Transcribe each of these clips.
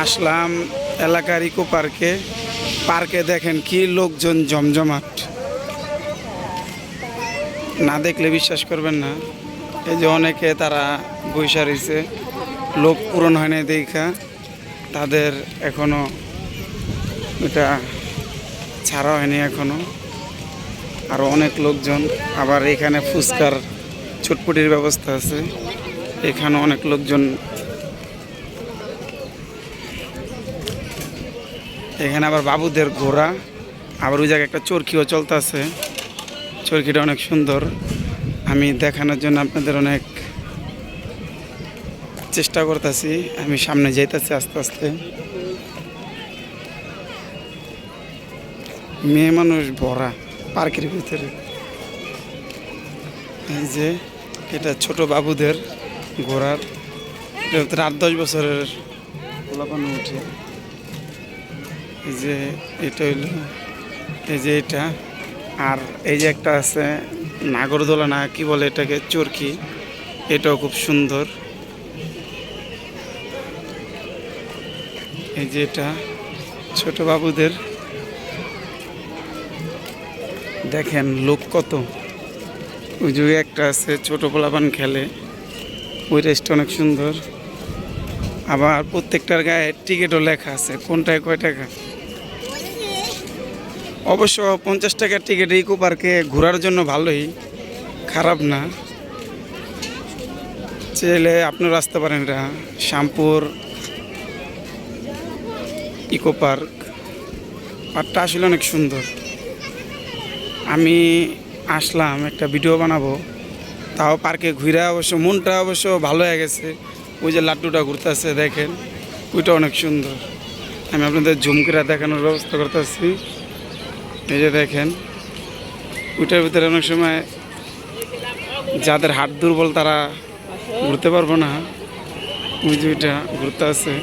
আসলাম এলাকার ইকো পার্কে। পার্কে দেখেন কি লোকজন জমজমাট, না দেখলে বিশ্বাস করবেন না। এই যে অনেকে তারা বৈশা রয়েছে, লোক পূরণ হয় না দেখা তাদের এখনো এটা ছাড়া হয়নি এখনো। আরও অনেক লোকজন, আবার এখানে ফুচকার চটপটির ব্যবস্থা আছে, এখানে অনেক লোকজন। এখানে আবার বাবুদের ঘোড়া, আবার ওই জায়গায় একটা চরকিও চলতেছে। চরকিটা অনেক সুন্দর, আমি দেখানোর জন্য আপনাদের অনেক চেষ্টা করতেছি। আমি সামনে যাইতেছি আস্তে আস্তে। মেয়ে মানুষ ভরা পার্কের ভিতরে। এই যে এটা ছোট বাবুদের ঘোড়ার, এটা 8-10 বছরের লাফানো উঠে। এই যে এটা হইল, এই যে এটা, আর এই যে একটা আছে নাগরদোলা না কি বলে এটাকে, চরকি, এটাও খুব সুন্দর। এই যে এটা ছোট বাবুদের, দেখেন লোক কত। ওই যে একটা আছে ছোট পোলাপান খেলে, ওই রেস্টটা অনেক সুন্দর। আবার প্রত্যেকটার গায়ে টিকিটও লেখা আছে কোনটায় কয় টাকা। অবশ্য 50 টাকার টিকিট ইকো পার্কে ঘোরার জন্য ভালোই, খারাপ না। চাইলে আপনারা আসতে পারেন। এটা শ্যামপুর ইকো পার্ক। পার্কটা আসলে অনেক সুন্দর। আমি আসলাম একটা ভিডিও বানাবো, তাও পার্কে ঘুরে অবশ্য মনটা অবশ্য ভালো হয়ে গেছে। ওই যে লাড্ডুটা ঘুরতেছে দেখেন, ওইটা অনেক সুন্দর। আমি আপনাদের জুম করে দেখানোর ব্যবস্থা করতেছি। এই যে দেখেন, ওইটার ভিতরে অনেক সময় যাদের হাত দুর্বল তারা ঘুরতে পারবো না। ওই যে ওইটা ঘুরতে আছে,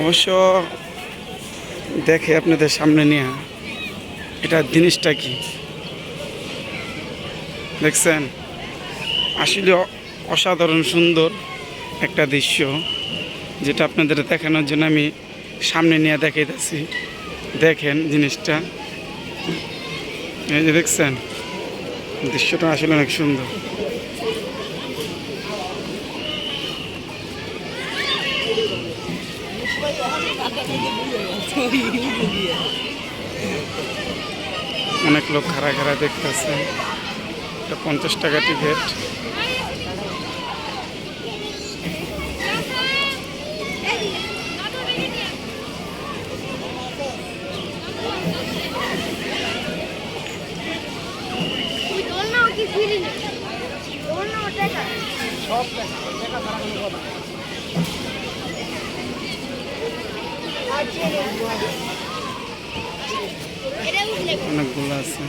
অবশ্য দেখে আপনাদের সামনে নিয়ে এটা জিনিসটা কি দেখছেন, আসলে অসাধারণ সুন্দর একটা দৃশ্য, যেটা আপনাদের দেখানোর জন্য আমি সামনে নিয়ে দেখাইতেছি। দেখেন জিনিসটা, এই যে দেখছেন, দৃশ্যটা আসলে অনেক সুন্দর। অনেক লোক খাড়া খাড়া দেখতেছে। এটা 50 টাকা টিকিট। অনেকগুলো আছে।